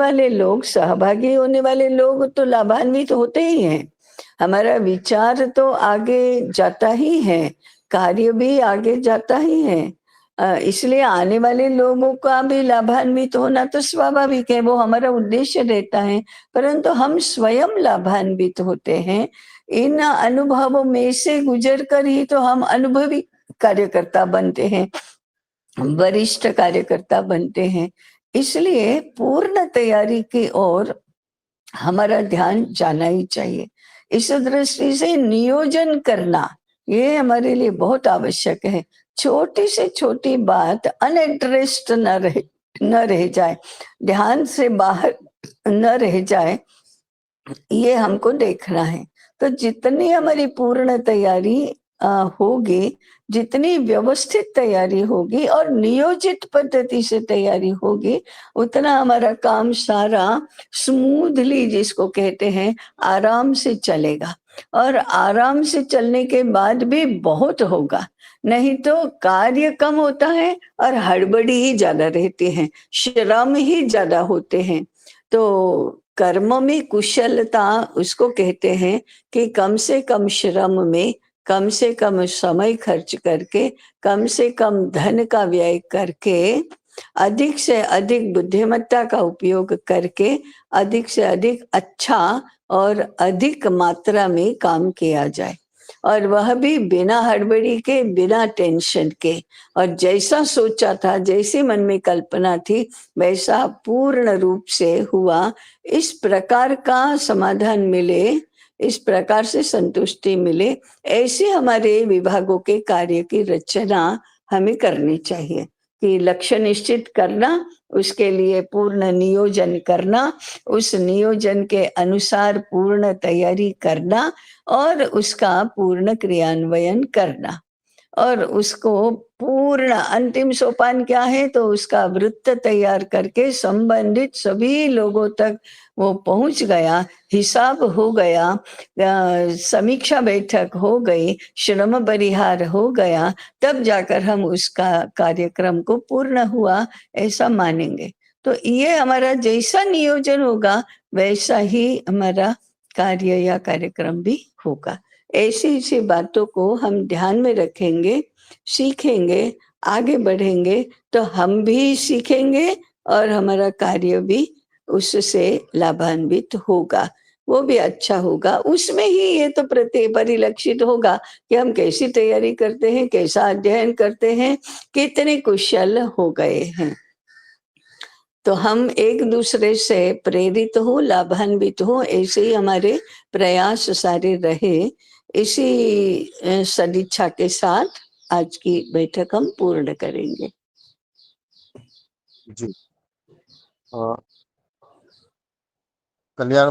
वाले लोग, सहभागी होने वाले लोग तो लाभान्वित होते ही हैं। हमारा विचार तो आगे जाता ही है, कार्य भी आगे जाता ही है। इसलिए आने वाले लोगों का भी लाभान्वित होना तो स्वाभाविक है, वो हमारा उद्देश्य रहता है, परंतु हम स्वयं लाभान्वित होते हैं। इन अनुभवों में से गुजर कर ही तो हम अनुभवी कार्यकर्ता बनते हैं, वरिष्ठ कार्यकर्ता बनते हैं। इसलिए पूर्ण तैयारी की ओर हमारा ध्यान जाना ही चाहिए। इस दृष्टि से नियोजन करना ये हमारे लिए बहुत आवश्यक है। छोटी से छोटी बात अनएड्रेस्ड न रह जाए, ध्यान से बाहर न रह जाए, ये हमको देखना है। तो जितनी हमारी पूर्ण तैयारी होगी, जितनी व्यवस्थित तैयारी होगी और नियोजित पद्धति से तैयारी होगी, उतना हमारा काम सारा स्मूथली, जिसको कहते हैं, आराम से चलेगा। और आराम से चलने के बाद भी बहुत होगा, नहीं तो कार्य कम होता है और हड़बड़ी ही ज़्यादा रहती है, श्रम ही ज़्यादा होते हैं। तो कर्म में कुशलता उसको कहते हैं कि कम से कम श्रम में, कम से कम समय खर्च करके, कम से कम धन का व्यय करके, अधिक से अधिक बुद्धिमत्ता का उपयोग करके, अधिक से अधिक अच्छा और अधिक मात्रा में काम किया जाए, और वह भी बिना हड़बड़ी के, बिना टेंशन के। और जैसा सोचा था, जैसे मन में कल्पना थी, वैसा पूर्ण रूप से हुआ। इस प्रकार का समाधान मिले, इस प्रकार से संतुष्टि मिले, ऐसे हमारे विभागों के कार्य की रचना हमें करनी चाहिए। कि लक्ष्य निश्चित करना, उसके लिए पूर्ण नियोजन करना, उस नियोजन के अनुसार पूर्ण तैयारी करना और उसका पूर्ण क्रियान्वयन करना। और उसको पूर्ण अंतिम सोपान क्या है, तो उसका वृत्त तैयार करके संबंधित सभी लोगों तक वो पहुंच गया, हिसाब हो गया, समीक्षा बैठक हो गई, श्रम परिहार हो गया, तब जाकर हम उसका कार्यक्रम को पूर्ण हुआ ऐसा मानेंगे। तो ये हमारा जैसा नियोजन होगा, वैसा ही हमारा कार्य या कार्यक्रम भी होगा। ऐसी-ऐसी बातों को हम ध्यान में रखेंगे, सीखेंगे, आगे बढ़ेंगे, तो हम भी सीखेंगे और हमारा कार्य भी उससे लाभान्वित होगा, वो भी अच्छा होगा। उसमें ही ये तो परिलक्षित होगा कि हम कैसी तैयारी करते हैं, कैसा अध्ययन करते हैं, कितने कुशल हो गए हैं। तो हम एक-दूसरे से प्रेरित हो, लाभान्वित हो, ऐसे ही हमारे प्रयास सारे रहे। इसी सदिच्छा के साथ आज की बैठक हम पूर्ण करेंगे। जी। कल्याण